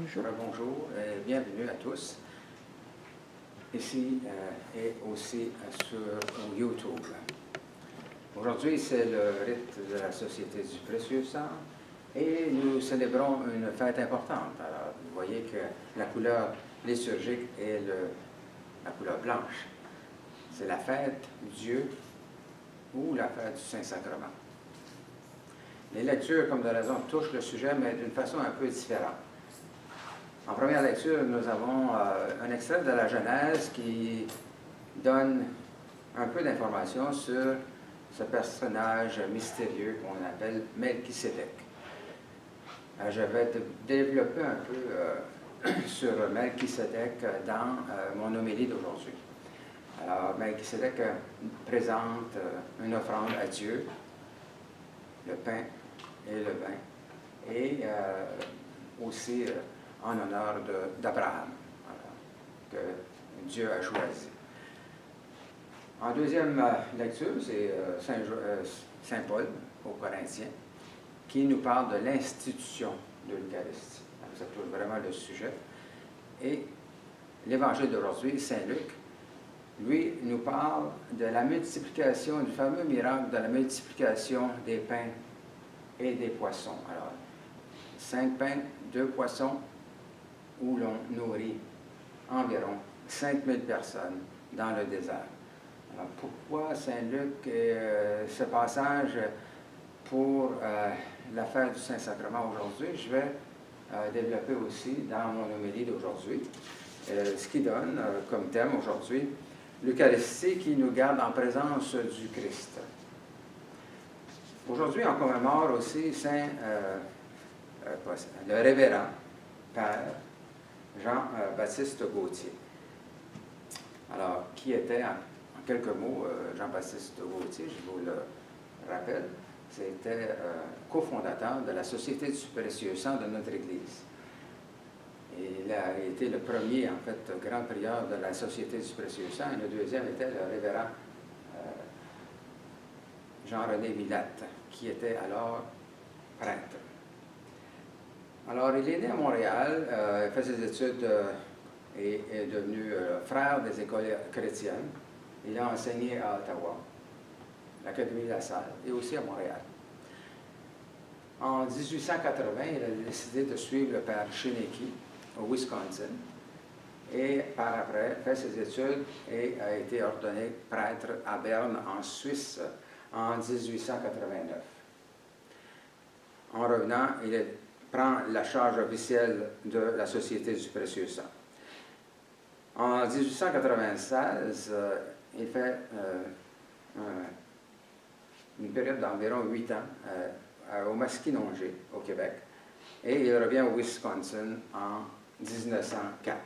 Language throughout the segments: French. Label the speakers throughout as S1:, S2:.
S1: Bonjour.
S2: Bonjour et bienvenue à tous, ici et aussi sur YouTube. Aujourd'hui, c'est le rite de la Société du Précieux Sang et nous célébrons une fête importante. Alors, vous voyez que la couleur liturgique est la couleur blanche. C'est la fête du Dieu ou la fête du Saint-Sacrement. Les lectures, comme de raison, touchent le sujet, mais d'une façon un peu différente. En première lecture, nous avons un extrait de la Genèse qui donne un peu d'informations sur ce personnage mystérieux qu'on appelle Melchisédek. Je vais développer un peu sur Melchisédek dans mon homélie d'aujourd'hui. Alors, Melchisédek présente une offrande à Dieu, le pain et le vin, et aussi en honneur d'Abraham, que Dieu a choisi. En deuxième lecture, c'est Saint Paul aux Corinthiens, qui nous parle de l'institution de l'Eucharistie. Ça touche vraiment le sujet. Et l'Évangile d'aujourd'hui, Saint Luc, lui, nous parle de la multiplication, du fameux miracle de la multiplication des pains et des poissons. Alors, 5 pains, 2 poissons, où l'on nourrit environ 5000 personnes dans le désert. Alors, pourquoi Saint-Luc et ce passage pour la fête du Saint-Sacrement aujourd'hui? Je vais développer aussi dans mon homélie d'aujourd'hui, ce qui donne comme thème aujourd'hui l'Eucharistie qui nous garde en présence du Christ. Aujourd'hui, on commémore aussi le révérend Père Jean-Baptiste Gauthier. Alors, qui était, en quelques mots, Jean-Baptiste Gauthier, je vous le rappelle, c'était cofondateur de la Société du Précieux Sang de notre Église. Et il a été le premier, en fait, grand prieur de la Société du Précieux Sang, et le deuxième était le révérend Jean-René Villette, qui était alors prêtre. Alors, il est né à Montréal, il fait ses études et est devenu frère des écoles chrétiennes. Il a enseigné à Ottawa, l'Académie de la Salle, et aussi à Montréal. En 1880, il a décidé de suivre le père Shineki au Wisconsin, et par après, fait ses études et a été ordonné prêtre à Berne, en Suisse, en 1889. En revenant, il prend la charge officielle de la Société du Précieux Sang. En 1896, il fait une période d'environ 8 ans au Masquinongé, au Québec, et il revient au Wisconsin en 1904.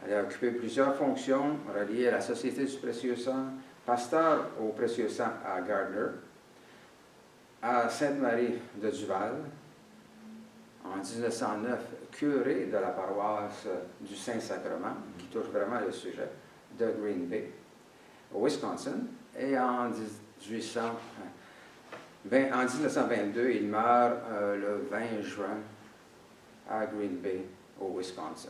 S2: Il a occupé plusieurs fonctions reliées à la Société du Précieux Sang, pasteur au Précieux Sang à Gardner, à Sainte-Marie de Duval, en 1909, curé de la paroisse du Saint-Sacrement, qui touche vraiment le sujet, de Green Bay, au Wisconsin, et en 1922, il meurt le 20 juin à Green Bay, au Wisconsin.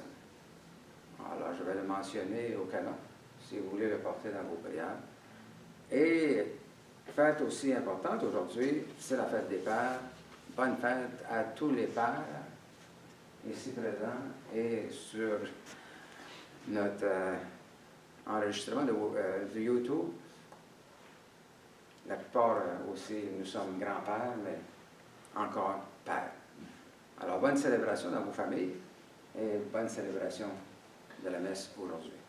S2: Alors, je vais le mentionner au canon, si vous voulez le porter dans vos prières. Et fête aussi importante aujourd'hui, c'est la fête des pères. Bonne fête à tous les pères ici présents et sur notre enregistrement de YouTube. La plupart aussi, nous sommes grands-pères, mais encore pères. Alors, bonne célébration dans vos familles et bonne célébration de la messe aujourd'hui.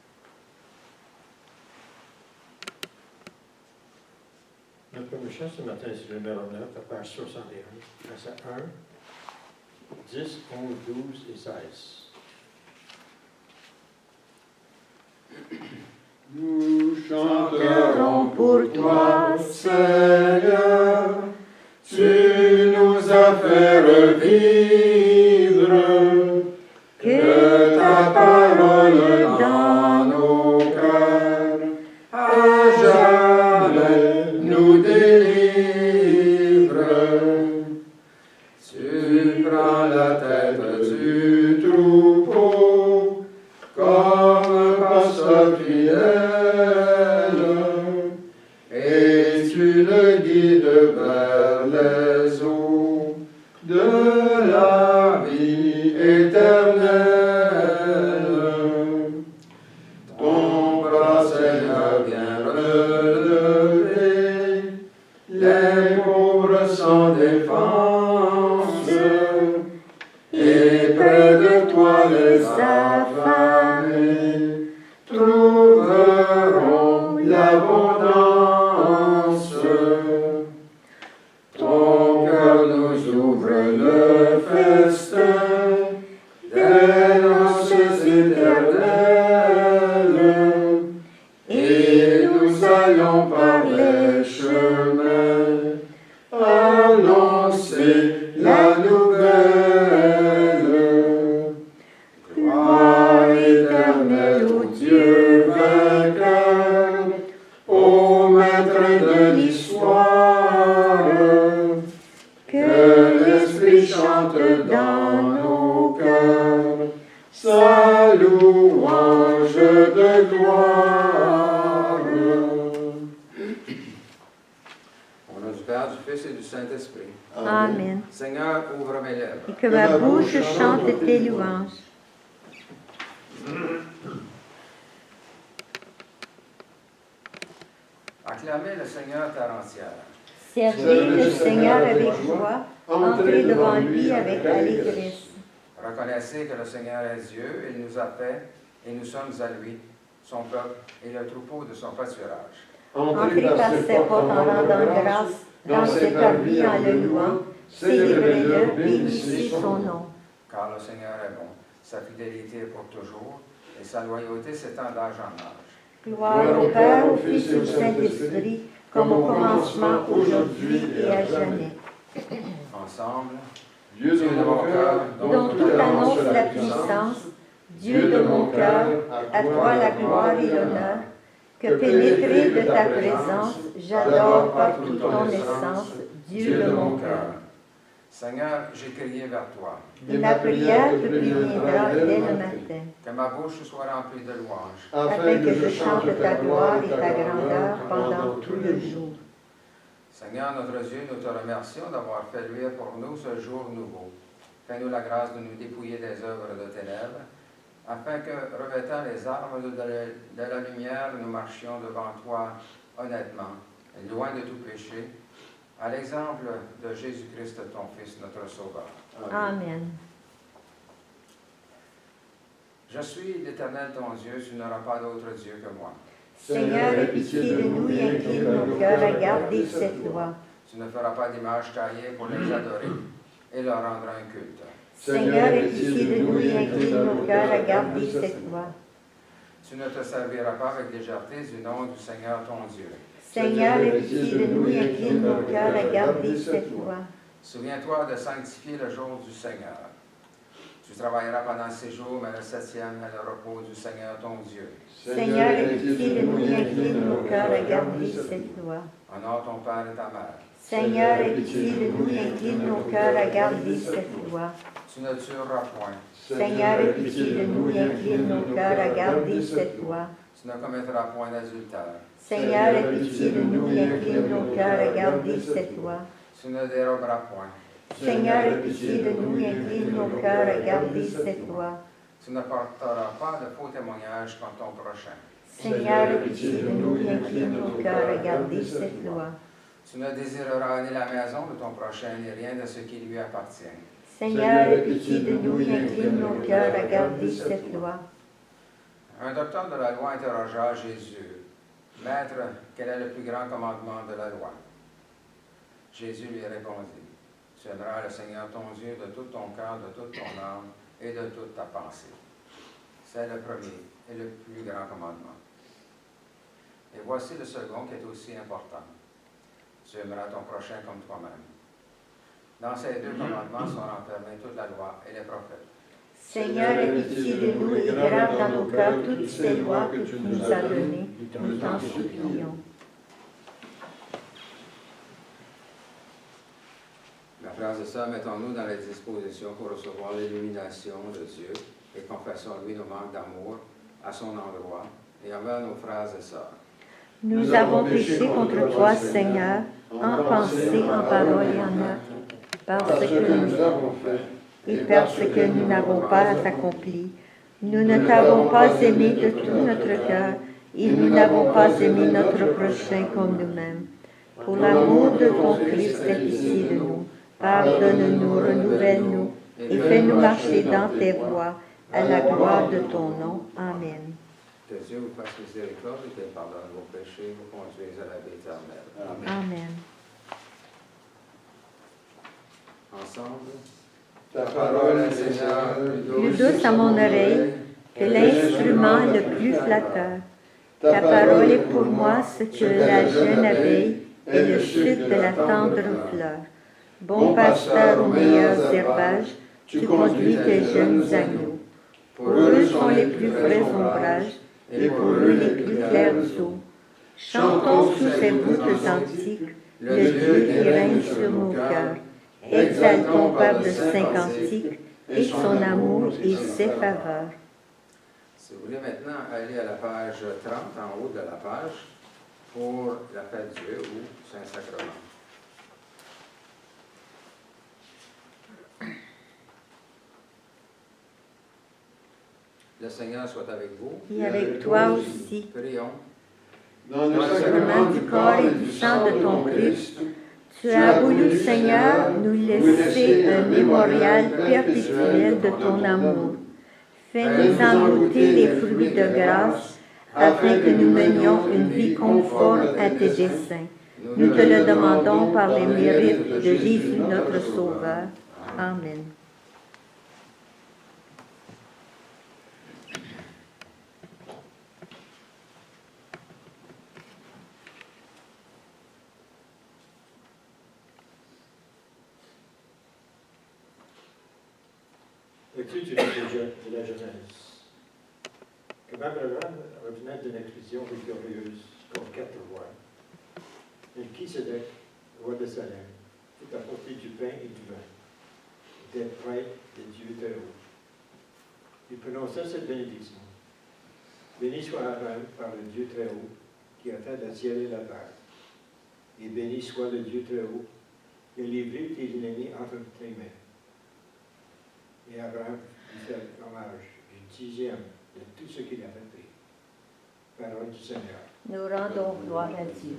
S3: Notre premier chant ce matin, c'est le numéro 9, à page 61, verset 1, 10, 11, 12 et 16.
S4: Nous chanterons pour toi, Seigneur, tu nous as fait revivre, que ta parole dans nos cœurs, à jamais nous délivre. Tu prends la tête du danse. Ton cœur nous ouvre le festin des noces éternelles, et nous allons par les chemins annoncer la nouvelle. Gloire éternelle au Dieu vainqueur, au maître de l'histoire, que l'Esprit chante dans nos cœurs sa louange de gloire.
S2: Au nom du Père, du Fils et du Saint-Esprit.
S1: Amen.
S2: Seigneur, ouvre mes lèvres.
S1: Et que ma bouche chante tes louanges.
S2: Acclamez le Seigneur terre entière.
S1: Servez le Seigneur avec joie, entrez devant lui avec allégresse.
S2: Reconnaissez que le Seigneur est Dieu, il nous a fait, et nous sommes à lui, son peuple et le troupeau de son pâturage.
S1: Entrez par ses portes en rendant grâce, dans ses parvis en le louant, célébrez-le, bénissez son nom.
S2: Car le Seigneur est bon, sa fidélité est pour toujours, et sa loyauté s'étend d'âge en âge.
S1: Gloire au Père, au Fils et au Saint-Esprit, comme au commencement, aujourd'hui et à jamais.
S2: Ensemble,
S4: Dieu de mon cœur,
S1: Dont tout annonce la puissance, Dieu de mon cœur, à toi la gloire et l'honneur, que pénétré de ta présence, j'adore par toute ton essence, Dieu de mon cœur.
S2: Seigneur, j'ai crié vers toi.
S1: Et ma prière te viendra dès le matin,
S2: Que ma bouche soit remplie de louanges.
S1: afin que je chante ta gloire et ta grandeur pendant tout le jour.
S2: Seigneur notre Dieu, nous te remercions d'avoir fait luire pour nous ce jour nouveau. Fais-nous la grâce de nous dépouiller des œuvres de ténèbres, afin que, revêtant les armes de la lumière, nous marchions devant toi honnêtement, loin de tout péché, à l'exemple de Jésus-Christ, ton Fils, notre Sauveur.
S1: Amen.
S2: Je suis l'Éternel ton Dieu, tu n'auras pas d'autre Dieu que moi.
S1: Seigneur, aie pitié de nous et incline nos cœurs à garder cette loi.
S2: Tu ne feras pas d'image taillée pour les adorer et leur rendre un culte.
S1: Seigneur, aie pitié de nous et incline nos cœurs à garder cette loi.
S2: Tu ne te serviras pas avec légèreté du nom du Seigneur ton Dieu.
S1: Seigneur, aie pitié de nous et incline nos cœurs à garder cette loi.
S2: Souviens-toi de sanctifier le jour du Seigneur. Tu travailleras pendant 6 jours, mais le 7e est le repos du Seigneur ton Dieu.
S1: Seigneur, aie pitié de nous et incline nos cœurs à garder cette loi.
S2: Honore ton père et ta mère.
S1: Seigneur, aie pitié de nous et incline nos cœurs à garder cette loi.
S2: Tu ne tueras point.
S1: Seigneur, aie pitié de nous et incline nos cœurs à garder cette loi.
S2: Tu ne commettras point d'adultère.
S1: Seigneur, aie pitié de nous et incline nos cœurs à garder cette loi.
S2: Tu ne déroberas point.
S1: Seigneur, aie pitié de nous et incline nos cœurs à garder cette loi.
S2: Tu ne porteras pas de faux témoignages contre ton prochain.
S1: Seigneur, aie pitié de nous et incline nos cœurs à garder cette loi.
S2: Tu ne désireras ni la maison de ton prochain, ni rien de ce qui lui appartient.
S1: Seigneur, aie pitié de nous et incline nos cœurs à garder cette loi.
S2: Un docteur de la loi interrogea Jésus. Maître, quel est le plus grand commandement de la loi? Jésus lui répondit. Tu aimeras le Seigneur ton Dieu de tout ton cœur, de toute ton âme et de toute ta pensée. C'est le premier et le plus grand commandement. Et voici le second qui est aussi important. Tu aimeras ton prochain comme toi-même. Dans ces 2 commandements sont renfermés toute la loi et les prophètes.
S1: Seigneur, aie pitié de nous et grave dans nos cœurs toutes ces lois que tu nous as données. Nous t'en supplions.
S2: Mes frères et sœurs, mettons-nous dans les dispositions pour recevoir l'illumination de Dieu et confessons-lui nos manques d'amour à son endroit et envers nos frères et sœurs.
S1: Nous avons péché contre toi, Seigneur, en pensée, en parole et en œuvre, parce que nous avons fait et parce que nous n'avons pas accompli. Nous ne t'avons pas aimé de tout notre cœur et nous n'avons pas aimé notre prochain comme nous-mêmes. Pour l'amour de ton Christ, aie pitié de nous. Pardonne-nous, renouvelle-nous et fais-nous marcher dans tes voies à la gloire de ton nom. Amen.
S2: Que Dieu vous fasse miséricorde et qu'il pardonne vos péchés, vous conduise à la vie éternelle. Amen.
S1: Amen.
S2: Ensemble.
S4: Ta parole, Seigneur,
S1: Plus douce à mon oreille que l'instrument le plus flatteur. Ta parole est pour moi ce que la jeune abeille est le sucre de la tendre fleur. Bon pasteur aux meilleurs herbages, tu conduis tes jeunes agneaux. Pour eux sont les plus frais ombrages, et pour eux les plus claires eaux. Chantons sous ces voûtes antiques le Dieu qui règne sur nos cœurs. Exaltons par de saints cantiques et son amour et ses faveurs.
S2: Si vous voulez maintenant aller à la page 30, en haut de la page, pour la fête Dieu ou Saint-Sacrement. Le Seigneur soit avec vous.
S1: Et avec toi aussi.
S2: Prions.
S4: dans le
S1: Sacrement du corps et du sang de ton Christ, tu as voulu, Seigneur, nous laisser un mémorial perpétuel de ton amour. Fais-nous en goûter les fruits de grâce, afin que nous menions une vie conforme à tes desseins. Nous te le demandons par les mérites de Jésus notre Sauveur. Amen.
S3: Lecture du livre de la Genèse. Comme Abraham revenait d'une expédition victorieuse contre 4 rois, Melchisédek, roi de Salem, fit apporter du pain et du vin, était prêtre de Dieu très haut. Il prononça cette bénédiction. Béni soit Abraham par le Dieu très haut, qui a fait le ciel et la terre. Et béni soit le Dieu très haut, qui a livré tes ennemis entre tes mains. Et Abraham lui fait hommage du 10e de tout ce qu'il avait fait. Parole du Seigneur.
S1: Nous rendons gloire à Dieu.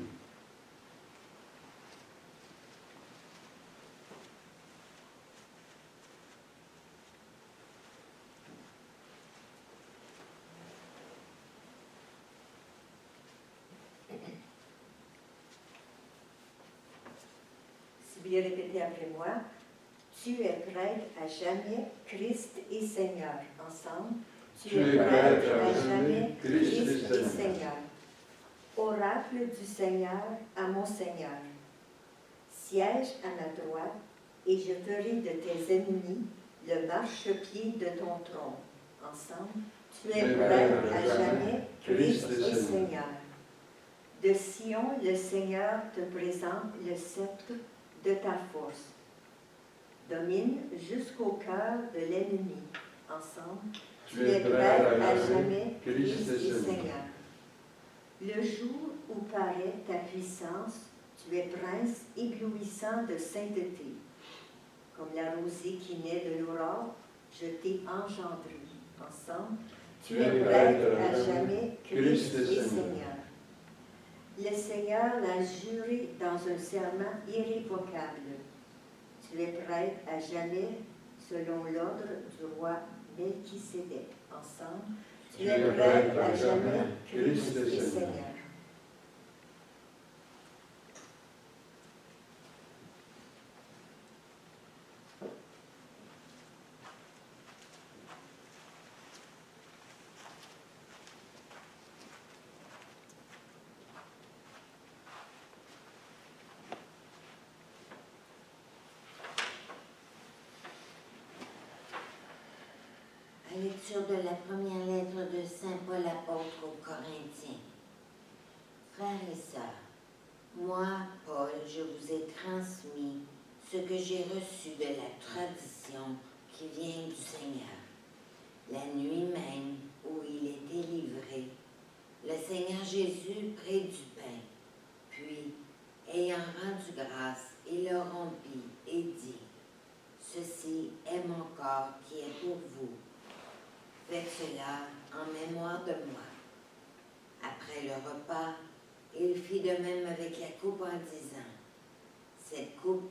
S1: Si vous répétez après moi, tu es prêtre à jamais, Christ et Seigneur. Ensemble, tu es prêtre à jamais, Christ et Seigneur. Oracle du Seigneur à mon Seigneur. Siège à ma droite, et je ferai de tes ennemis le marchepied de ton trône. Ensemble, tu es prêtre à jamais, Christ et Seigneur. De Sion, le Seigneur te présente le sceptre de ta force. Domine jusqu'au cœur de l'ennemi. Ensemble, tu es prêtre à jamais, Christ et Seigneur. Le jour où paraît ta puissance, tu es prince éblouissant de sainteté. Comme la rosée qui naît de l'aurore, je t'ai engendré. Ensemble, tu es prêtre à jamais, Christ et Seigneur. Le Seigneur l'a juré dans un serment irrévocable. Tu es prêtre à jamais, selon l'ordre du roi Melchisédek. Ensemble, tu es prêtre à jamais, Christ et Seigneur.
S5: Lecture de la première lettre de Saint Paul apôtre aux Corinthiens. Frères et sœurs, moi, Paul, je vous ai transmis ce que j'ai reçu de la tradition qui vient du Seigneur. La nuit même où il était livré, le Seigneur Jésus prit du pain, puis, ayant rendu grâce, il le rompit et dit, « Ceci est mon corps qui est pour vous. Faites cela en mémoire de moi. » Après le repas, il fit de même avec la coupe en disant, « Cette coupe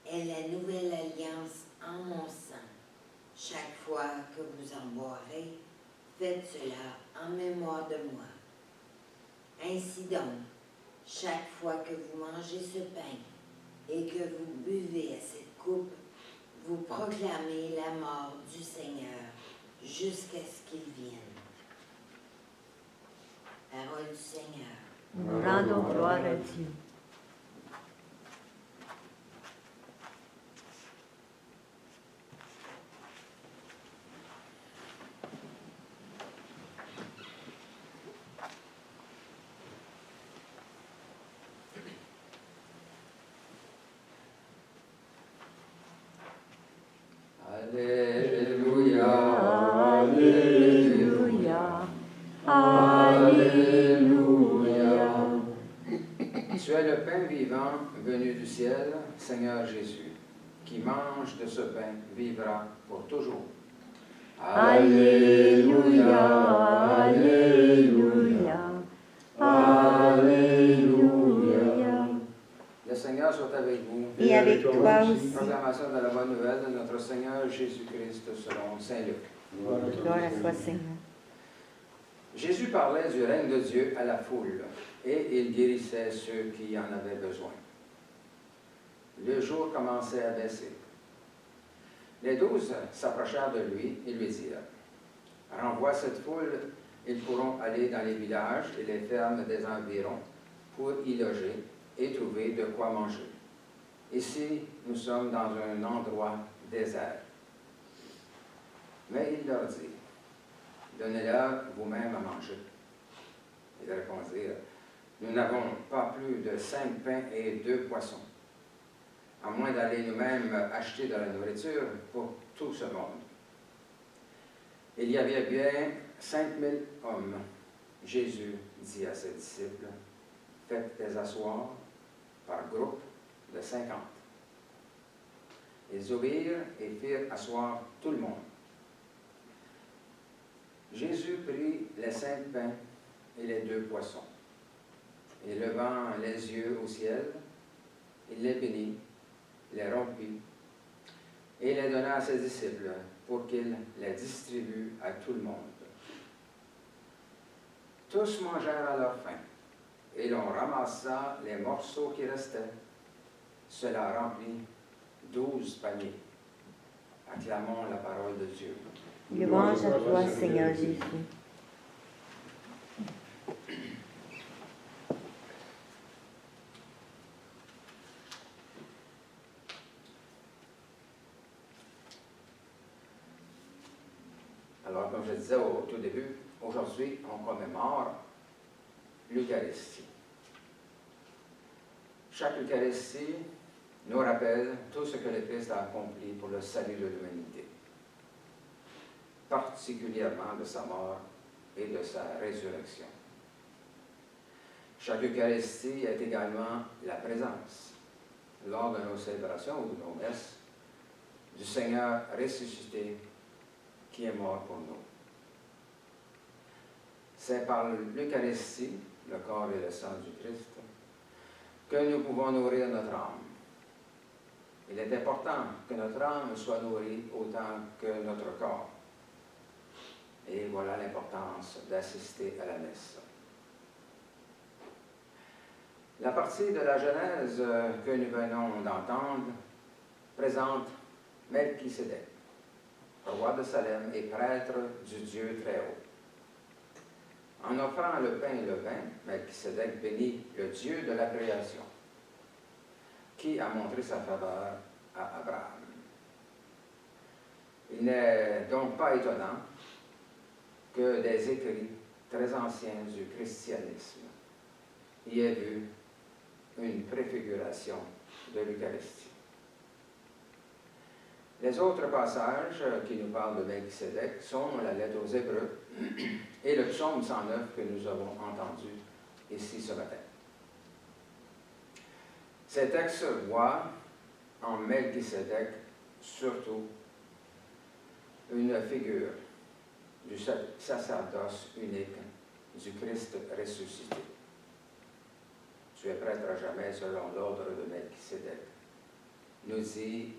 S5: est la nouvelle alliance en mon sang. Chaque fois que vous en boirez, faites cela en mémoire de moi. Ainsi donc, chaque fois que vous mangez ce pain et que vous buvez à cette coupe, vous proclamez la mort du Seigneur jusqu'à ce qu'il vienne. Parole du Seigneur.
S1: Nous rendons gloire à Dieu.
S2: Alléluia,
S1: Alléluia, Alléluia.
S2: Tu es le pain vivant venu du ciel, Seigneur Jésus. Qui mange de ce pain vivra pour toujours.
S1: Alléluia, Alléluia, Alléluia.
S2: Le Seigneur soit avec vous.
S1: Et avec toi aussi.
S2: Proclamation de la bonne nouvelle de notre Seigneur Jésus-Christ selon Saint Luc.
S1: Gloire à toi, Seigneur.
S2: Jésus parlait du règne de Dieu à la foule et il guérissait ceux qui en avaient besoin. Le jour commençait à baisser. Les 12 s'approchèrent de lui et lui dirent, « Renvoie cette foule, ils pourront aller dans les villages et les fermes des environs pour y loger et trouver de quoi manger. Ici, nous sommes dans un endroit désert. » Mais il leur dit, « Donnez-leur vous-même à manger. » Ils répondirent, « Nous n'avons pas plus de 5 pains et 2 poissons, à moins d'aller nous-mêmes acheter de la nourriture pour tout ce monde. » Il y avait bien 5000 hommes. Jésus dit à ses disciples, « Faites-les asseoir par groupe de 50. » Ils obéirent et firent asseoir tout le monde. Jésus prit les 5 pains et les 2 poissons, et levant les yeux au ciel, il les bénit, les rompit, et les donna à ses disciples pour qu'ils les distribuent à tout le monde. Tous mangèrent à leur faim, et l'on ramassa les morceaux qui restaient. Cela remplit 12 paniers. Acclamons la parole de Dieu.
S1: Louange à toi, Seigneur Jésus.
S2: Alors, comme je disais au tout début, aujourd'hui, on commémore l'Eucharistie. Chaque Eucharistie nous rappelle tout ce que le Christ a accompli pour le salut de l'humanité, particulièrement de sa mort et de sa résurrection. Chaque Eucharistie est également la présence, lors de nos célébrations ou de nos messes, du Seigneur ressuscité qui est mort pour nous. C'est par l'Eucharistie, le corps et le sang du Christ, que nous pouvons nourrir notre âme. Il est important que notre âme soit nourrie autant que notre corps. Et voilà l'importance d'assister à la messe. La partie de la Genèse que nous venons d'entendre présente Melchisédek, roi de Salem et prêtre du Dieu très haut. En offrant le pain et le vin, Melchisédek bénit le Dieu de la création, qui a montré sa faveur à Abraham. Il n'est donc pas étonnant que des écrits très anciens du christianisme y aient vu une préfiguration de l'Eucharistie. Les autres passages qui nous parlent de Melchisédek sont la lettre aux Hébreux et le psaume 109 que nous avons entendu ici ce matin. Ces textes voient en Melchisédek surtout une figure du sacerdoce unique du Christ ressuscité. Tu es prêtre à jamais selon l'ordre de Melchisédek, nous dit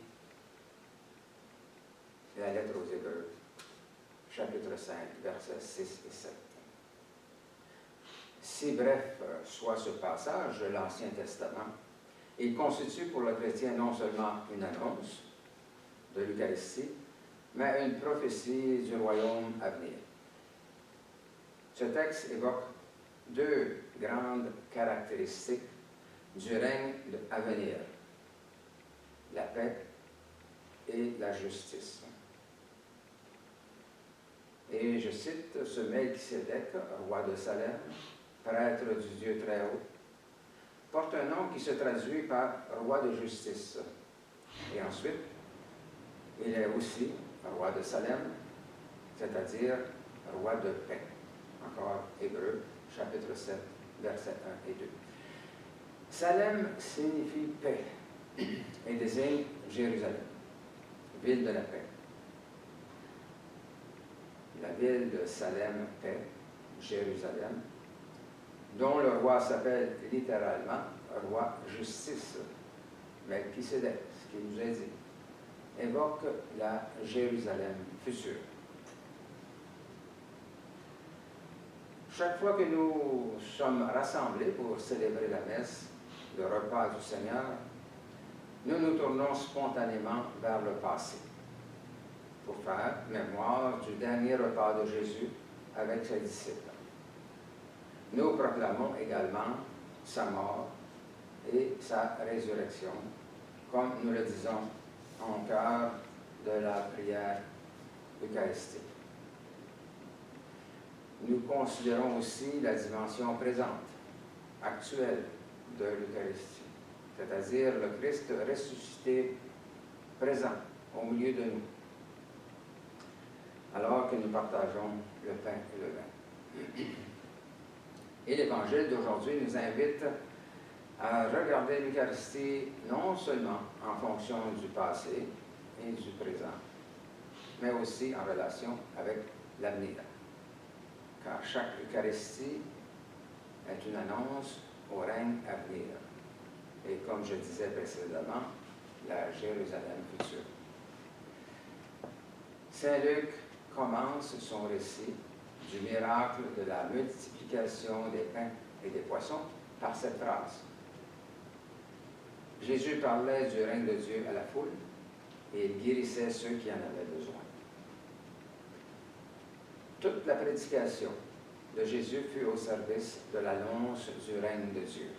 S2: la lettre aux Hébreux, chapitre 5, versets 6 et 7. Si bref soit ce passage de l'Ancien Testament, il constitue pour le chrétien non seulement une annonce de l'Eucharistie, mais une prophétie du royaume à venir. Ce texte évoque deux grandes caractéristiques du règne à venir, la paix et la justice. Et je cite ce Melchisédek, roi de Salem, prêtre du Dieu très haut, porte un nom qui se traduit par roi de justice. Et ensuite, il est aussi roi de Salem, c'est-à-dire roi de paix. Encore Hébreux, chapitre 7, versets 1 et 2. Salem signifie paix et désigne Jérusalem, ville de la paix. La ville de Salem, paix, Jérusalem, dont le roi s'appelle littéralement roi justice, Melchisédek, ce qui nous est dit, évoque la Jérusalem future. Chaque fois que nous sommes rassemblés pour célébrer la messe, le repas du Seigneur, nous nous tournons spontanément vers le passé pour faire mémoire du dernier repas de Jésus avec ses disciples. Nous proclamons également sa mort et sa résurrection, comme nous le disons en cœur de la prière eucharistique. Nous considérons aussi la dimension présente, actuelle de l'Eucharistie, c'est-à-dire le Christ ressuscité présent au milieu de nous, alors que nous partageons le pain et le vin. Et l'Évangile d'aujourd'hui nous invite à regarder l'Eucharistie non seulement en fonction du passé et du présent, mais aussi en relation avec l'avenir. Car chaque Eucharistie est une annonce au règne à venir. Et comme je disais précédemment, la Jérusalem future. Saint Luc commence son récit du miracle de la multiplication des pains et des poissons par cette phrase. Jésus parlait du règne de Dieu à la foule et il guérissait ceux qui en avaient besoin. Toute la prédication de Jésus fut au service de l'annonce du règne de Dieu.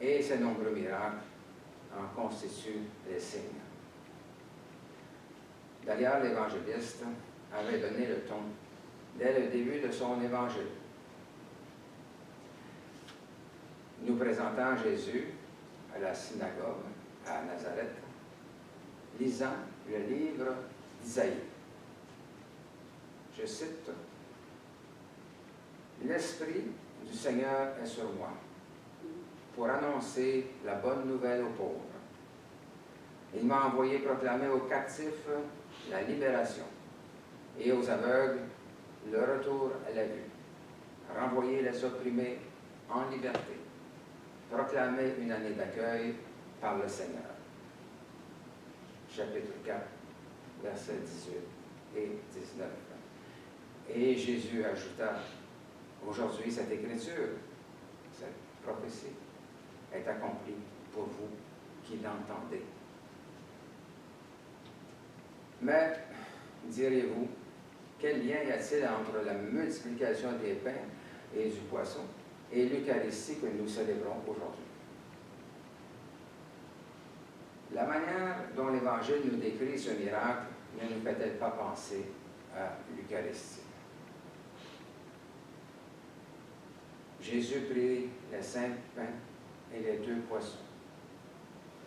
S2: Et ces nombreux miracles en constituent les signes. D'ailleurs, l'évangéliste avait donné le ton dès le début de son évangile, nous présentant Jésus à la synagogue à Nazareth, lisant le livre d'Isaïe. Je cite, « L'Esprit du Seigneur est sur moi, pour annoncer la bonne nouvelle aux pauvres. Il m'a envoyé proclamer aux captifs la libération et aux aveugles le retour à la vue, renvoyer les opprimés en liberté, proclamer une année d'accueil par le Seigneur. » Chapitre 4, versets 18 et 19. Et Jésus ajouta, « Aujourd'hui, cette écriture, cette prophétie, est accomplie pour vous qui l'entendez. » Mais, direz-vous, quel lien y a-t-il entre la multiplication des pains et du poisson et l'Eucharistie que nous célébrons aujourd'hui? La manière dont l'Évangile nous décrit ce miracle ne nous fait-elle pas penser à l'Eucharistie? Jésus prit les 5 pains et les 2 poissons,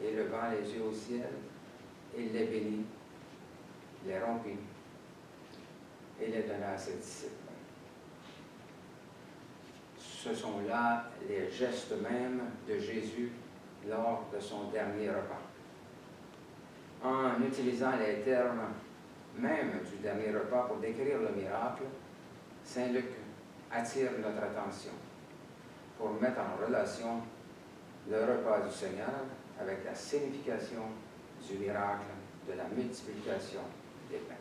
S2: et levant les yeux au ciel, il les bénit, les rompit et les donna à ses disciples. Ce sont là les gestes mêmes de Jésus lors de son dernier repas. En utilisant les termes même du dernier repas pour décrire le miracle, Saint Luc attire notre attention pour mettre en relation le repas du Seigneur avec la signification du miracle de la multiplication des pains.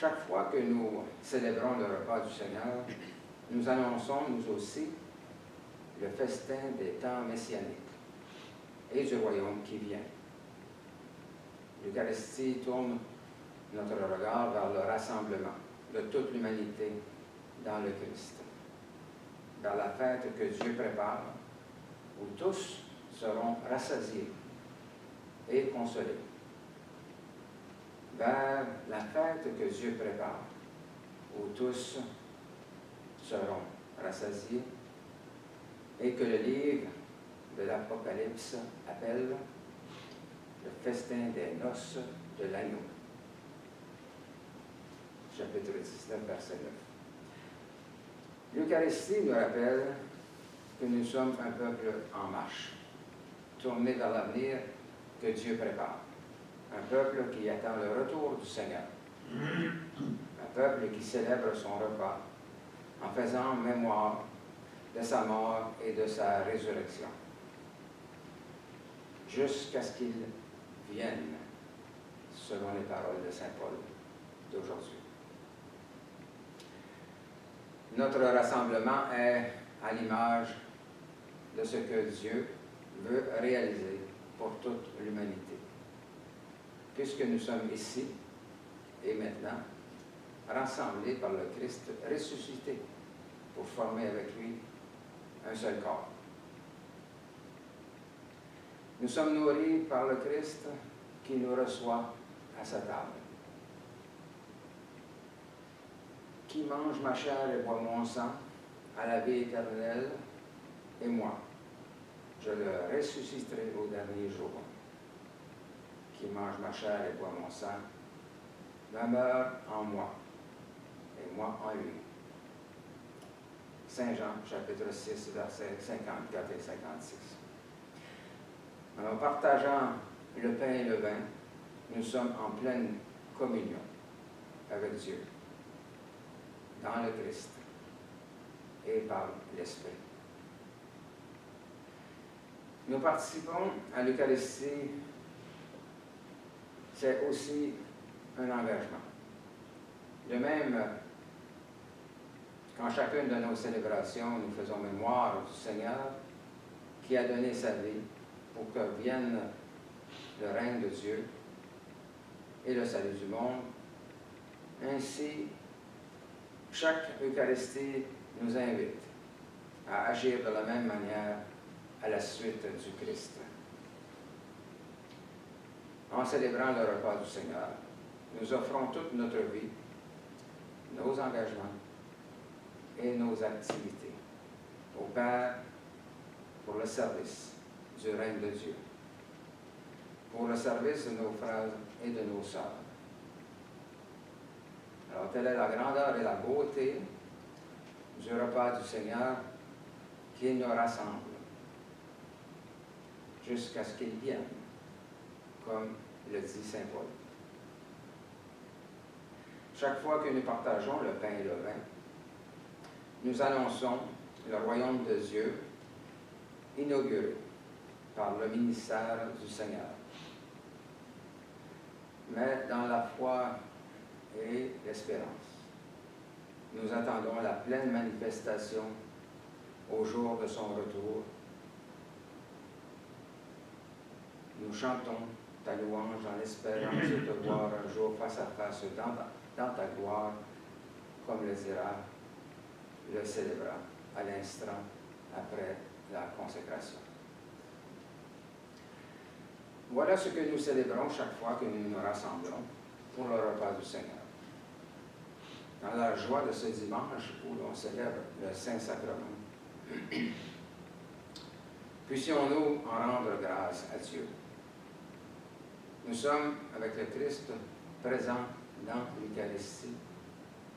S2: Chaque fois que nous célébrons le repas du Seigneur, nous annonçons nous aussi le festin des temps messianiques et du royaume qui vient. L'Eucharistie tourne notre regard vers le rassemblement de toute l'humanité dans le Christ, vers la fête que Dieu prépare, où tous seront rassasiés et consolés, vers la fête que Dieu prépare, où tous seront rassasiés et que le livre de l'Apocalypse appelle le festin des noces de l'agneau. Chapitre 19, verset 9. L'Eucharistie nous rappelle que nous sommes un peuple en marche, tourné vers l'avenir que Dieu prépare. Un peuple qui attend le retour du Seigneur. Un peuple qui célèbre son repas en faisant mémoire de sa mort et de sa résurrection, jusqu'à ce qu'il vienne, selon les paroles de Saint Paul d'aujourd'hui. Notre rassemblement est à l'image de ce que Dieu veut réaliser pour toute l'humanité. Puisque nous sommes ici et maintenant rassemblés par le Christ ressuscité pour former avec lui un seul corps. Nous sommes nourris par le Christ qui nous reçoit à sa table. Qui mange ma chair et boit mon sang à la vie éternelle, et moi, je le ressusciterai au dernier jour. Qui mange ma chair et boit mon sang demeure en moi, et moi en lui. Saint Jean, chapitre 6, versets 54 et 56. En partageant le pain et le vin, nous sommes en pleine communion avec Dieu, dans le Christ et par l'Esprit. Nous participons à l'Eucharistie, c'est aussi un engagement. De même, quand chacune de nos célébrations, nous faisons mémoire du Seigneur qui a donné sa vie pour que vienne le règne de Dieu et le salut du monde, ainsi, chaque Eucharistie nous invite à agir de la même manière à la suite du Christ. En célébrant le repas du Seigneur, nous offrons toute notre vie, nos engagements et nos activités au Père pour le service du règne de Dieu, pour le service de nos frères et de nos sœurs. Alors, telle est la grandeur et la beauté du repas du Seigneur qui nous rassemble jusqu'à ce qu'il vienne, comme le dit Saint Paul. Chaque fois que nous partageons le pain et le vin, nous annonçons le royaume de Dieu inauguré par le ministère du Seigneur. Mais dans la foi et l'espérance, nous attendons la pleine manifestation au jour de son retour. Nous chantons ta louange en espérance de te voir un jour face à face dans ta gloire, comme le dira, le célébra à l'instant après la consécration. Voilà ce que nous célébrons chaque fois que nous nous rassemblons pour le repas du Seigneur. Dans la joie de ce dimanche où l'on célèbre le Saint-Sacrement, puissions-nous en rendre grâce à Dieu. Nous sommes, avec le Christ, présents dans l'Eucharistie,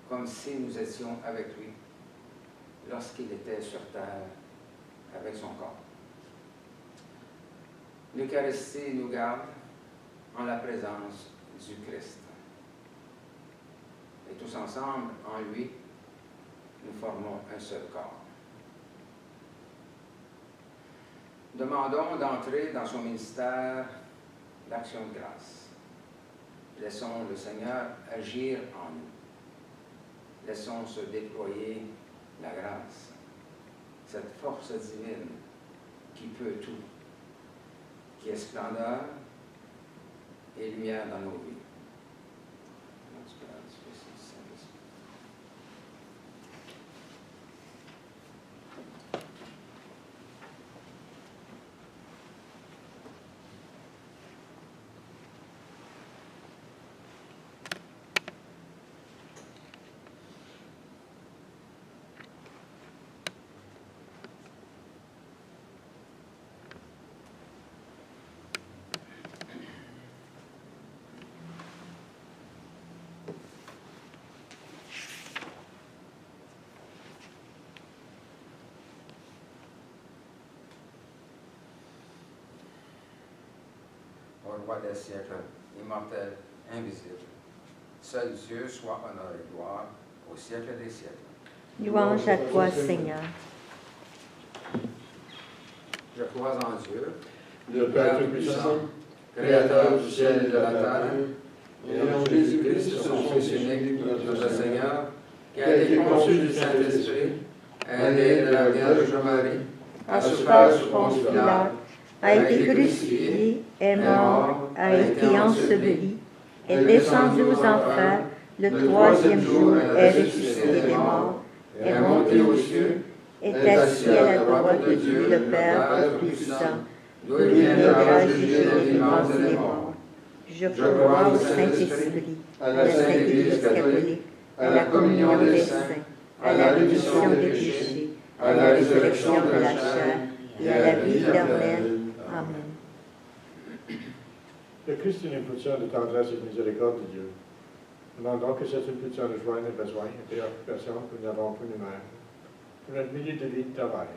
S2: comme si nous étions avec lui lorsqu'il était sur terre avec son corps. L'Eucharistie nous garde en la présence du Christ. Et tous ensemble, en lui, nous formons un seul corps. Demandons d'entrer dans son ministère d'action de grâce. Laissons le Seigneur agir en nous. laissons se déployer la grâce, cette force divine qui peut tout, qui est splendeur et lumière dans nos vies. Au roi des siècles, immortel, invisible, seul Dieu soit honneur et gloire au siècle des siècles.
S1: Louange à toi, Seigneur.
S2: Je crois en Dieu,
S4: Le Père Tout-Puissant,
S2: Créateur du ciel et de la terre, et en Jésus-Christ, son Fils unique, notre Seigneur, qui a été conçu du Saint-Esprit, est né de la Vierge Marie, a souffert sous Ponce Pilate,
S1: A été crucifié, est mort, a été enseveli, est descendu aux enfers, le troisième jour est ressuscité des morts, est monté aux cieux, est assis à la droite de Dieu le Père Tout-Puissant, d'où il viendra juger les vivants et les morts. Je crois au Saint-Esprit, à la Sainte Église catholique, à la communion des saints, à la rémission des péchés, à la résurrection de la chair et à la vie éternelle. Amen.
S3: Le Christ est une impulsion de tendresse et de miséricorde de Dieu. Demandons que cette impulsion rejoigne les besoins et préoccupations que nous avons pour nous-mêmes, pour notre milieu de vie et de travail,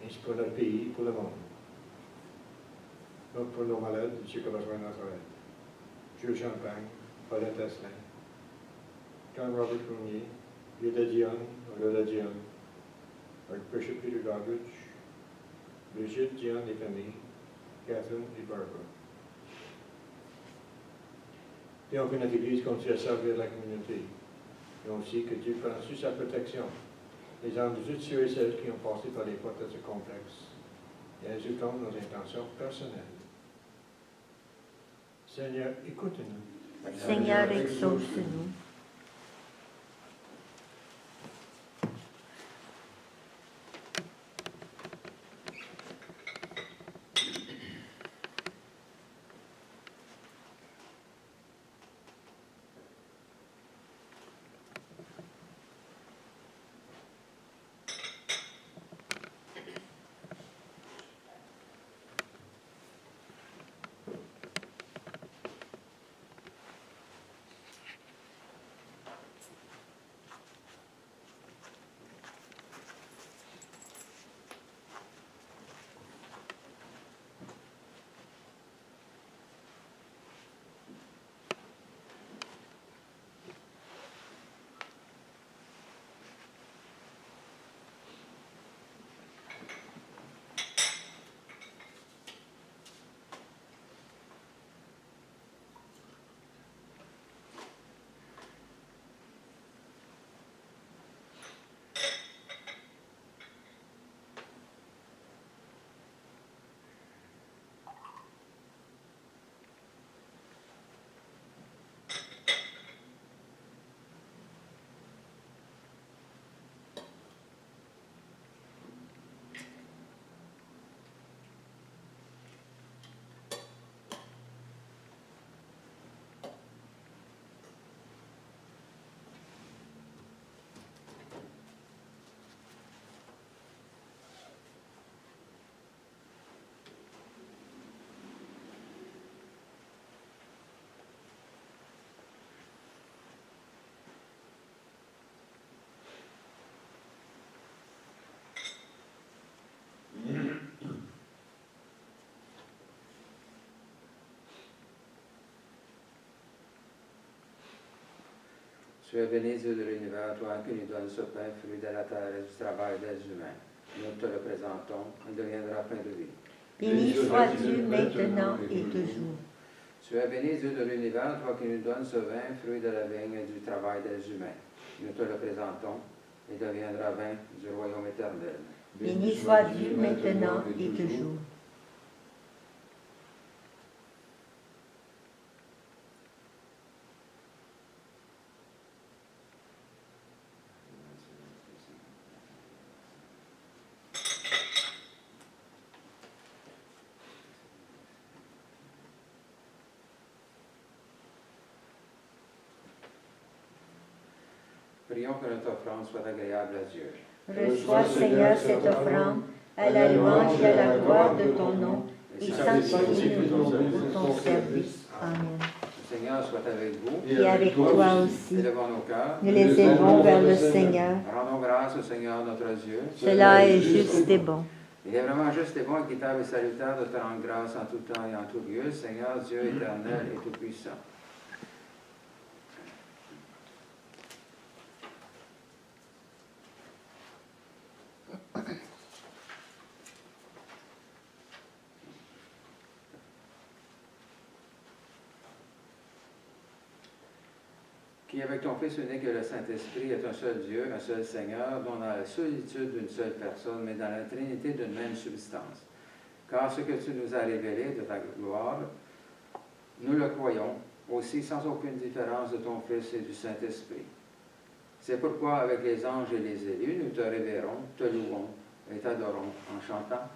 S3: ainsi pour notre pays et pour le monde. Donc pour nos malades, ceux qui ont besoin de notre aide. Jules Champagne, Paulette Asselin, John Robert Fournier, Lida Dion, Lola Dion, Archbishop Peter Doddridge, Brigitte Dion et famille, Catherine et Barbara. Et on fait notre Église continue à servir la communauté. Et aussi que Dieu prenne sous sa protection les âmes de tous ceux et celles qui ont passé par les portes de ce complexe et ajoutons nos intentions personnelles. Seigneur, écoute-nous.
S1: Seigneur, exauce-nous.
S2: Tu es béni, Dieu de l'univers, toi qui nous donnes ce pain, fruit de la terre et du travail des humains. Nous te le présentons, il deviendra plein de vie.
S1: Béni soit Dieu maintenant et toujours.
S2: Tu es béni, Dieu de l'univers, toi qui nous donnes ce vin, fruit de la vigne et du travail des humains. Nous te le présentons et deviendra vain du royaume éternel.
S1: Béni soit Dieu maintenant et toujours.
S2: Prions que notre offrande soit agréable à Dieu.
S1: Reçois, Seigneur, cette offrande à la louange et à la gloire de ton nom et sanctifie-nous pour ton service. Amen.
S2: Le Seigneur soit avec vous.
S1: Et avec toi aussi.
S2: Élevons nos cœurs.
S1: Nous les élevons vers le Seigneur.
S2: Rendons grâce au Seigneur notre Dieu.
S1: Cela est juste et bon.
S2: Il est vraiment juste et bon, équitable et salutaire de te rendre grâce en tout temps et en tout lieu, Seigneur Dieu éternel et tout-puissant. Qui avec ton Fils unique et le Saint-Esprit est un seul Dieu, un seul Seigneur, dont dans la solitude d'une seule personne, mais dans la Trinité d'une même substance. Car ce que tu nous as révélé de ta gloire, nous le croyons, aussi sans aucune différence de ton Fils et du Saint-Esprit. C'est pourquoi, avec les anges et les élus, nous te révérons, te louons et t'adorons en chantant.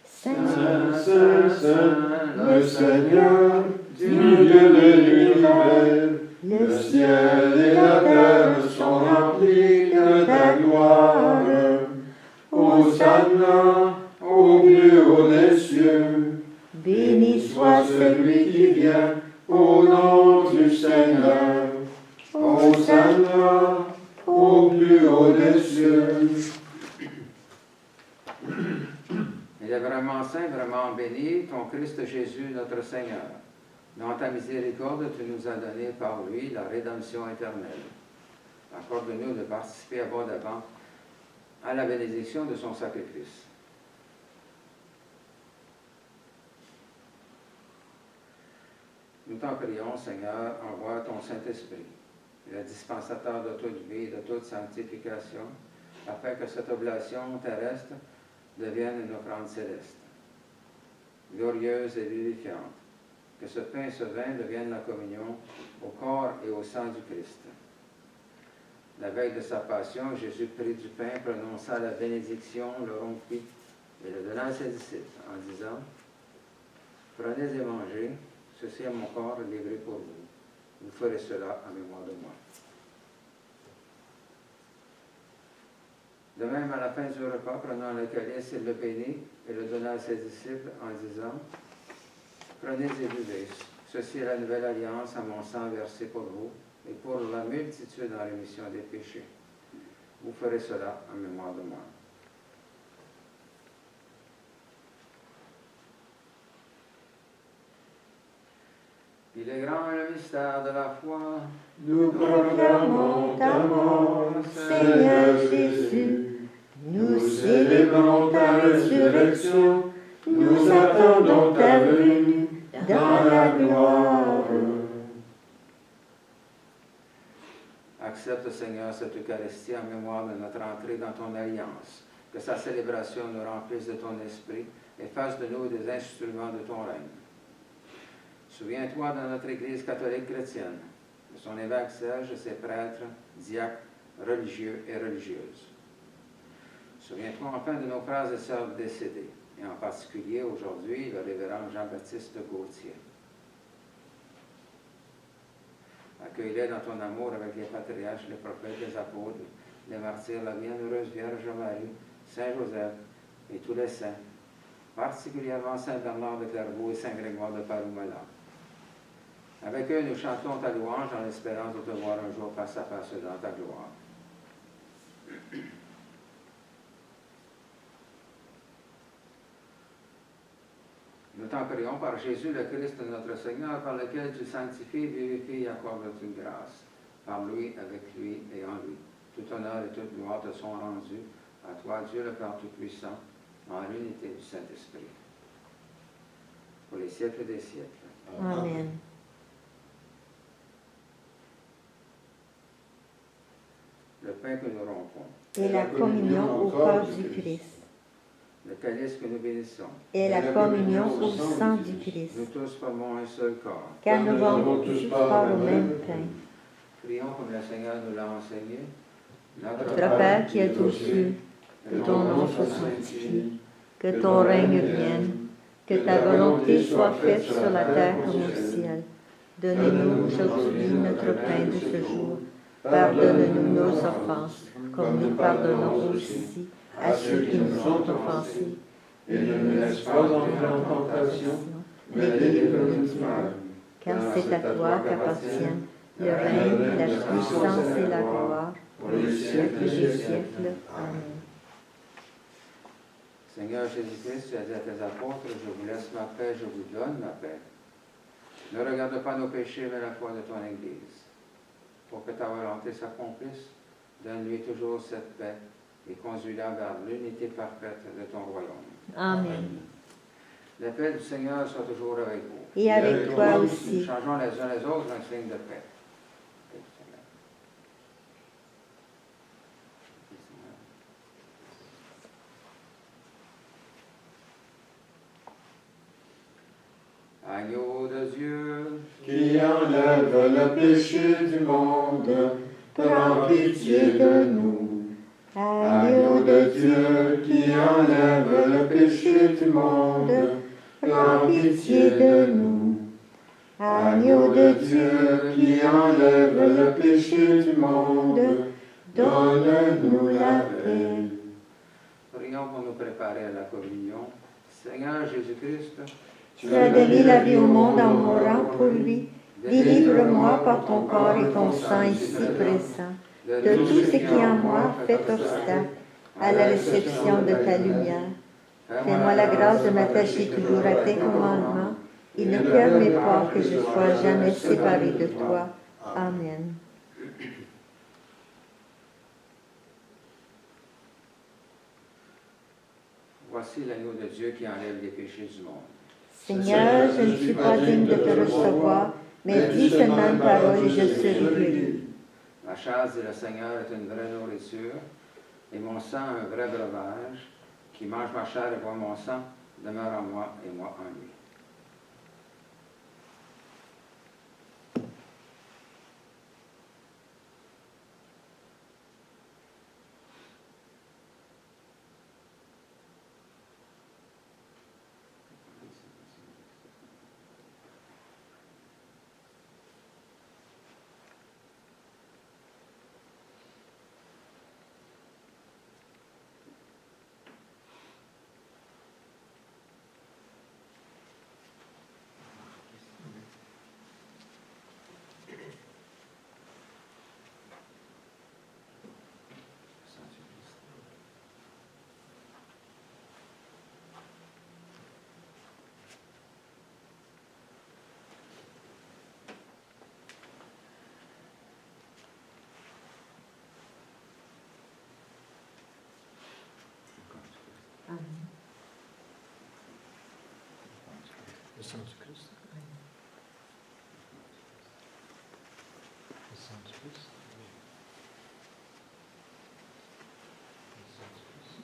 S1: Saint,
S4: Saint, Saint, Saint, le Seigneur, Dieu de l'univers, le ciel et la terre sont remplis de ta gloire. Hosanna au plus haut des cieux.
S1: béni soit
S4: celui qui vient au nom du Seigneur. Hosanna au plus haut des cieux.
S2: Il est vraiment saint, vraiment béni, ton Christ Jésus, notre Seigneur. Dans ta miséricorde, tu nous as donné par lui la rédemption éternelle. Accorde-nous de participer abondamment à la bénédiction de son sacrifice. Nous t'en prions, Seigneur, envoie ton Saint-Esprit, le dispensateur de toute vie et de toute sanctification, afin que cette oblation terrestre devienne une offrande céleste, glorieuse et vivifiante. Que ce pain et ce vin deviennent la communion au corps et au sang du Christ. La veille de sa passion, Jésus prit du pain, prononça la bénédiction, le rompit et le donna à ses disciples en disant, « Prenez et mangez, ceci est mon corps livré pour vous. Vous ferez cela en mémoire de moi. » De même, à la fin du repas, prenant le calice, il le bénit et le donna à ses disciples en disant, « Prenez et buvez, ceci est la nouvelle alliance à mon sang versé pour vous et pour la multitude en rémission des péchés. Vous ferez cela en mémoire de moi. » Il est grand le mystère de la foi.
S4: Nous proclamons ta mort, Seigneur Jésus. Nous célébrons ta résurrection. Nous attendons ta venue dans la gloire.
S2: Accepte, Seigneur, cette Eucharistie en mémoire de notre entrée dans ton alliance. Que sa célébration nous remplisse de ton esprit et fasse de nous des instruments de ton règne. Souviens-toi de notre Église catholique chrétienne, de son évêque Serge, ses prêtres, diacres, religieux et religieuses. Souviens-toi enfin de nos frères et sœurs décédés, et en particulier aujourd'hui le révérend Jean-Baptiste Gauthier. Accueille-les dans ton amour avec les patriarches, les prophètes, les apôtres, les martyrs, la bienheureuse Vierge Marie, Saint Joseph et tous les saints, particulièrement Saint Bernard de Clairvaux et Saint Grégoire de Palumala. Avec eux, nous chantons ta louange en espérant de te voir un jour face à face dans ta gloire. Nous t'en prions par Jésus le Christ, notre Seigneur, par lequel tu sanctifies, vivifies et accordes une grâce. Par lui, avec lui et en lui. Tout honneur et toute gloire te sont rendus à toi, Dieu le Père Tout-Puissant, en l'unité du Saint-Esprit. Pour les siècles des siècles.
S1: Amen.
S2: le pain que nous rompons,
S1: et la communion au corps du Christ,
S2: le calice que nous bénissons.
S1: et la communion au sang du
S2: Nous
S1: Christ,
S2: tous formons un seul corps.
S1: car nous avons tous part au même pain.
S2: Prions comme le Seigneur nous l'a enseigné.
S1: Notre Père qui es aux cieux, que ton nom soit sanctifié, que ton règne vienne, que ta volonté soit faite sur la terre comme au ciel. Donne-nous aujourd'hui notre pain de ce jour. Pardonne-nous nos offenses, comme nous pardonnons aussi à ceux qui nous ont offensés.
S4: Et ne nous laisse pas entrer en tentation, mais délivre-nous du mal.
S1: Car c'est à toi qu'appartiennent le règne, la puissance et la gloire,
S4: Pour les siècles
S1: et
S4: des
S1: les
S4: siècles.
S1: siècles. Amen.
S2: Seigneur Jésus-Christ, tu as dit à tes apôtres, je vous laisse ma paix, je vous donne ma paix. Ne regarde pas nos péchés, mais la foi de ton Église. Pour que ta volonté s'accomplisse, donne-lui toujours cette paix et conduis-la vers l'unité parfaite de ton royaume.
S1: Amen.
S2: La paix du Seigneur soit toujours avec vous.
S1: Et avec toi aussi.
S2: Changeons les uns les autres un signe de paix. Paix du Seigneur. Paix du Seigneur. Agneau de Dieu,
S4: Qui enlève le péché du monde, prends pitié de nous. Agneau de Dieu, qui enlève le péché du monde, prends pitié de nous. Agneau de Dieu, qui enlève le péché du monde, donne-nous la paix.
S2: prions pour nous préparer à la communion. Seigneur Jésus-Christ,
S1: Tu as donné la vie au monde en mourant pour lui. Délivre-moi par ton corps et ton sang ici présent de tout ce qui en moi fait obstacle à la réception de ta lumière. Fais-moi la grâce de m'attacher toujours à tes commandements et ne permets pas que je sois jamais séparé de toi. Amen.
S2: voici l'agneau de Dieu qui enlève les péchés du monde.
S1: Seigneur, je ne suis pas digne de te recevoir, mais dis seulement une parole et je serai guéri.
S2: Ma chair, dit le Seigneur, est une vraie nourriture, et mon sang un vrai breuvage. Qui mange ma chair et boit mon sang demeure en moi et moi en lui.
S3: Le sang du Christ. Le sang du Christ. Le sang du Christ.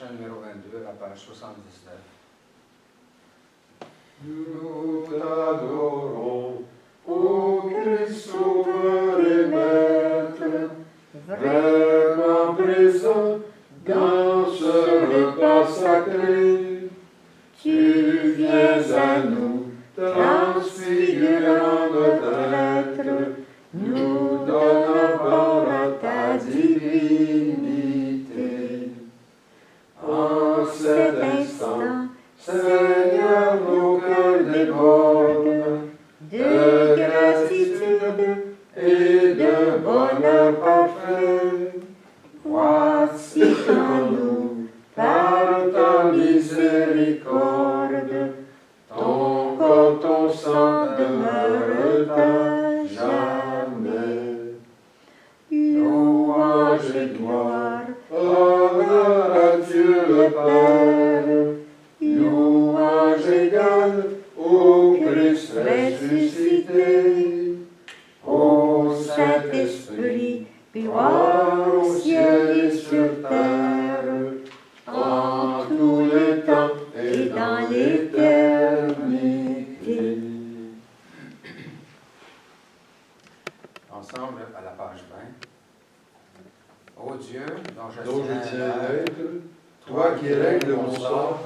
S2: chant numéro 22, à la page 79.
S4: Nous t'adorons, ô Christ sauveur et maître, vraiment présent dans ce repas sacré. Tu viens à nous, transfigurant notre être, nous donnant corps à ta divinité. En cet instant, Seigneur, nos cœurs débordent de gratitude et de bonheur parfait. Voici en nous, par ta miséricorde, ton corps, ton sang demeure à jamais. Louange et gloire, honneur à Dieu le Père. Louange égale au Christ ressuscité. Ô Saint-Esprit, gloire au ciel et sur terre, en tous les temps et dans l'éternité.
S2: Ensemble, à la page 20. Ô Dieu, dont je
S4: Dont je
S2: tiens
S4: tiens
S2: l'être,
S4: l'être, toi qui règles mon sort,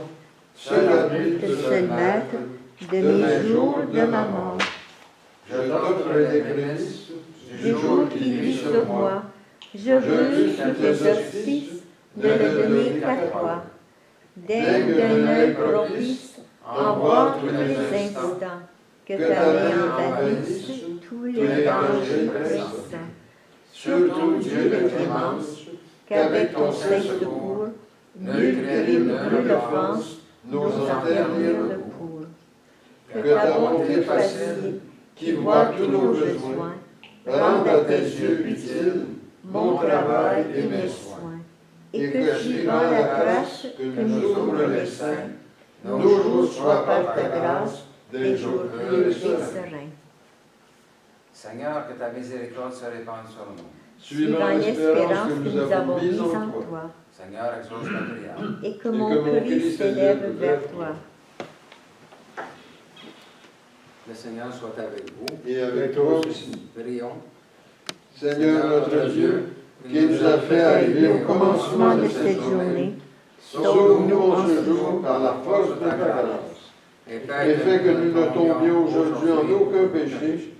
S4: seul arbitre,
S1: seul maître de mes jours, de ma mort,
S4: je t'offre les prémices
S1: du jour qui vit sur moi, je veux tout exercice de le donner qu'à toi. Daigne d'un œil propice en voir tous les instants, que ta main envahisse tous les dangers pressants. Surtout, Dieu de clémence, qu'avec ton saint secours, nul crime, nulle offense, n'ose en ternir le cours. Que ta bonté facile, qui voit tous nos besoins, rende à tes yeux utiles mon travail et mes soins. Et que suivant la grâce que nous ouvrent les saints, nos jours soient par ta grâce des jours heureux et sereins.
S2: Seigneur, que ta miséricorde se répande sur nous.
S1: Suivant l'espérance que nous avons mise en toi,
S2: Seigneur, exauce ma prière.
S1: et que mon cri s'élève vers toi.
S2: Le Seigneur soit avec vous.
S4: et avec toi aussi.
S2: Prions.
S4: Seigneur notre Dieu, qui nous a fait arriver au commencement de cette journée, sauve-nous en ce jour par la force de ta grâce, et fais que nous ne tombions aujourd'hui en aucun péché,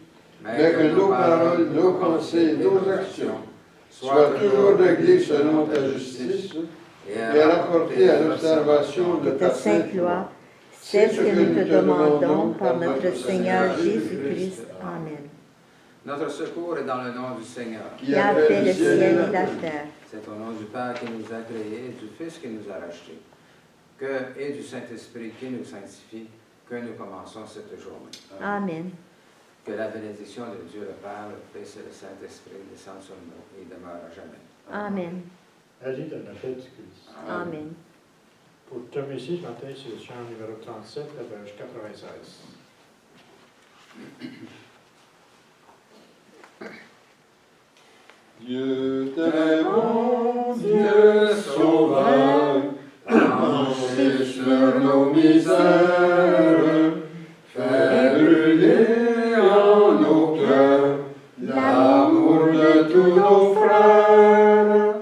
S4: mais que nos paroles, nos pensées, nos actions soient toujours réglées selon ta justice et rapportées à l'observation de ta sainte loi,
S1: Celle que nous te demandons par notre Seigneur Jésus-Christ. Amen.
S2: Notre secours est dans le nom du Seigneur.
S1: Qui a fait le ciel et la terre.
S2: C'est au nom du Père qui nous a créés, du Fils qui nous a rachetés, et du Saint-Esprit qui nous sanctifie, que nous commençons cette journée.
S1: Amen.
S2: Que la bénédiction de Dieu le Père, le Fils et le Saint-Esprit descendent sur nous et demeurent à jamais.
S1: Amen.
S3: Agis de la fête du Christ.
S1: Amen.
S3: Pour terminer ici, je m'attends sur le chant numéro 37, la page 96.
S4: Dieu t'aimons, Dieu sauveur, penché sur nos misères, fais brûler en nos cœurs l'amour de tous nos frères,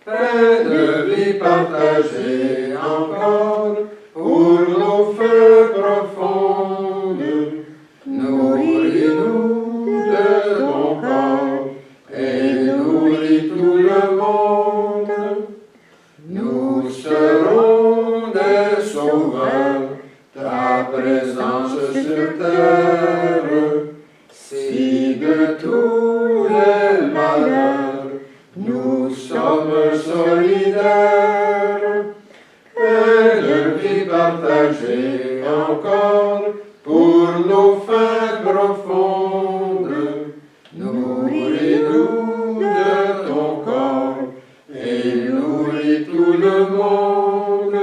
S4: paix de vie partagée encore pour nos feux profondes, nourris-nous de ton corps et nourris tout le monde. Nous serons des sauveurs, ta présence sur terre, si de tous les malheurs nous sommes solidaires. Paix de vie partagée encore pour nos fins profondes. Nourris-nous de ton corps et nourris tout le monde.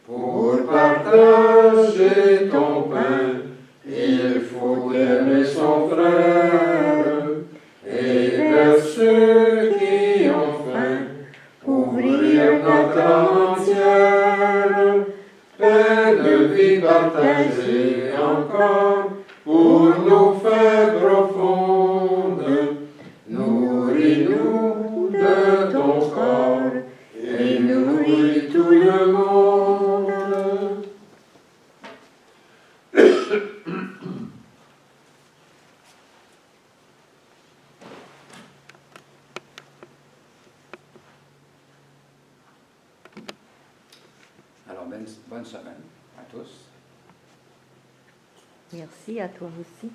S4: Pour partager ton pain, il faut aimer son frère. Et vers ceux qui ont faim, ouvrir notre âme de vie partagée encore pour nos faits profondes. Nourris-nous de ton corps et nourris tout le monde.
S2: Alors, bonne semaine à tous.
S1: Merci à toi aussi.